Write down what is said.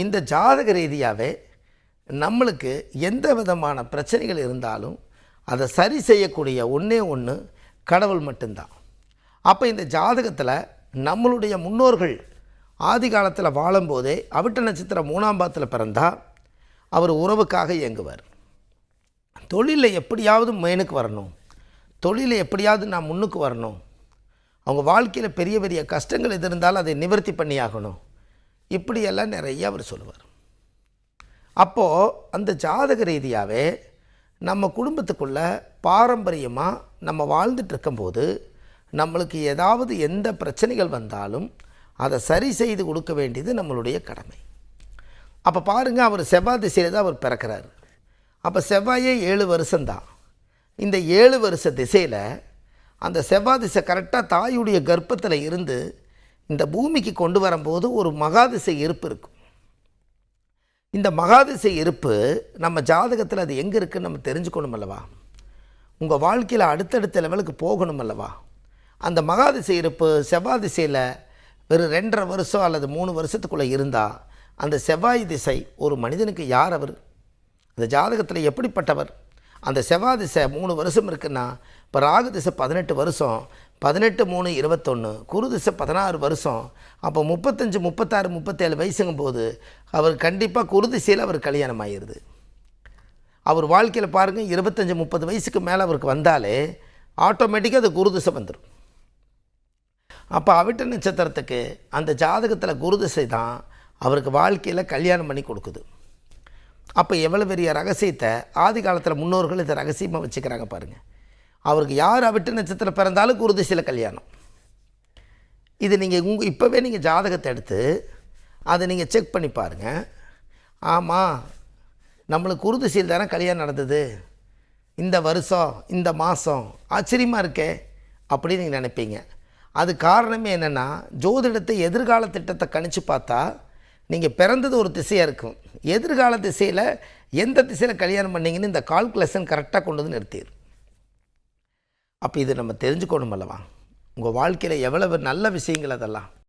இந்த ஜாதக ரீதியாகவே நம்மளுக்கு எந்த விதமான பிரச்சனைகள் இருந்தாலும் அதை சரி செய்யக்கூடிய ஒன்றே ஒன்று கடவுள் மட்டும்தான். அப்போ இந்த ஜாதகத்தில் நம்மளுடைய முன்னோர்கள் ஆதி காலத்தில் வாழும்போதே அவிட்ட நட்சத்திரம் 3ஆம் பாதத்தில் பிறந்தால் அவர் உறவுக்காக இயங்குவார். தொழிலில் எப்படியாவது மேனுக்கு வரணும், தொழிலில் எப்படியாவது நான் முன்னுக்கு வரணும், அவங்க வாழ்க்கையில் பெரிய பெரிய கஷ்டங்கள் எது இருந்தாலும் அதை நிவர்த்தி பண்ணி ஆகணும், இப்படியெல்லாம் நிறைய அவர் சொல்லுவார். அப்போது அந்த ஜாதக ரீதியாகவே நம்ம குடும்பத்துக்குள்ளே பாரம்பரியமாக நம்ம வாழ்ந்துட்டு இருக்கும்போது நம்மளுக்கு ஏதாவது எந்த பிரச்சனைகள் வந்தாலும் அதை சரி செய்து கொடுக்க வேண்டியது நம்மளுடைய கடமை. அப்போ பாருங்கள், அவர் செவ்வாய் திசையில் தான் அவர் பிறக்கிறார். அப்போ செவ்வாயே 7 வருஷம்தான். இந்த 7 வருஷ திசையில் அந்த செவ்வாய் திசை கரெக்டாக தாயுடைய கர்ப்பத்தில் இருந்து இந்த பூமிக்கு கொண்டு வரும்போது ஒரு மகாதிசை இருப்பு இருக்கும். இந்த மகாதிசை இருப்பு நம்ம ஜாதகத்தில் அது எங்கே இருக்குதுன்னு நம்ம தெரிஞ்சுக்கணும் அல்லவா? உங்கள் வாழ்க்கையில் அடுத்தடுத்த லெவலுக்கு போகணும் அல்லவா? அந்த மகாதிசை இருப்பு செவ்வாய் திசையில் வெறும் 2.5 வருஷம் அல்லது 3 வருஷத்துக்குள்ளே இருந்தால் அந்த செவ்வாய் திசை ஒரு மனிதனுக்கு யார் அவர், அந்த ஜாதகத்தில் எப்படிப்பட்டவர்? அந்த செவ்வாய் திசை 3 வருஷம் இருக்குன்னா இப்போ ராகு திசை 18 வருஷம், 18-3-21, குரு திசை 16 வருஷம், அப்போ 35, 36, 37 வயசுங்கும் போது அவர் கண்டிப்பாக குரு திசையில் அவர் கல்யாணம் ஆகிடுது. அவர் வாழ்க்கையில் பாருங்கள் 25-30 வயசுக்கு மேலே அவருக்கு வந்தாலே ஆட்டோமேட்டிக்காக அது குரு திசை வந்துடும். அப்போ அவிட்ட நட்சத்திரத்துக்கு அந்த ஜாதகத்தில் குரு திசை தான் அவருக்கு வாழ்க்கையில் கல்யாணம் பண்ணி கொடுக்குது. அப்போ எவ்வளோ பெரிய ரகசியத்தை ஆதி காலத்தில் முன்னோர்கள் இதை ரகசியமாக வச்சுக்கிறாங்க பாருங்கள். அவருக்கு யார் அவிட்ட நட்சத்திரம் பிறந்தாலும் குரு திசையில் கல்யாணம். இது நீங்கள் இப்போவே நீங்கள் ஜாதகத்தை எடுத்து அதை நீங்கள் செக் பண்ணி பாருங்கள். ஆமாம், நம்மளுக்கு குரு திசையில் தானே கல்யாணம் நடந்தது, இந்த வருஷம் இந்த மாதம், ஆச்சரியமாக இருக்கே அப்படின்னு நீங்கள் நினைப்பீங்க. அது காரணமே என்னென்னா, ஜோதிடத்தை எதிர்கால திட்டத்தை கணிச்சு பார்த்தா நீங்கள் பிறந்தது ஒரு திசையாக இருக்கும், எதிர்கால திசையில் எந்த திசையில் கல்யாணம் பண்ணிங்கன்னு இந்த கால்குலேஷன் கரெக்டாக கொண்டு வந்து நிறுத்திடும். அப்போ இது நம்ம தெரிஞ்சுக்கணும் அல்லவா? உங்கள் வாழ்க்கையில் எவ்வளவு நல்ல விஷயங்கள் அதெல்லாம்.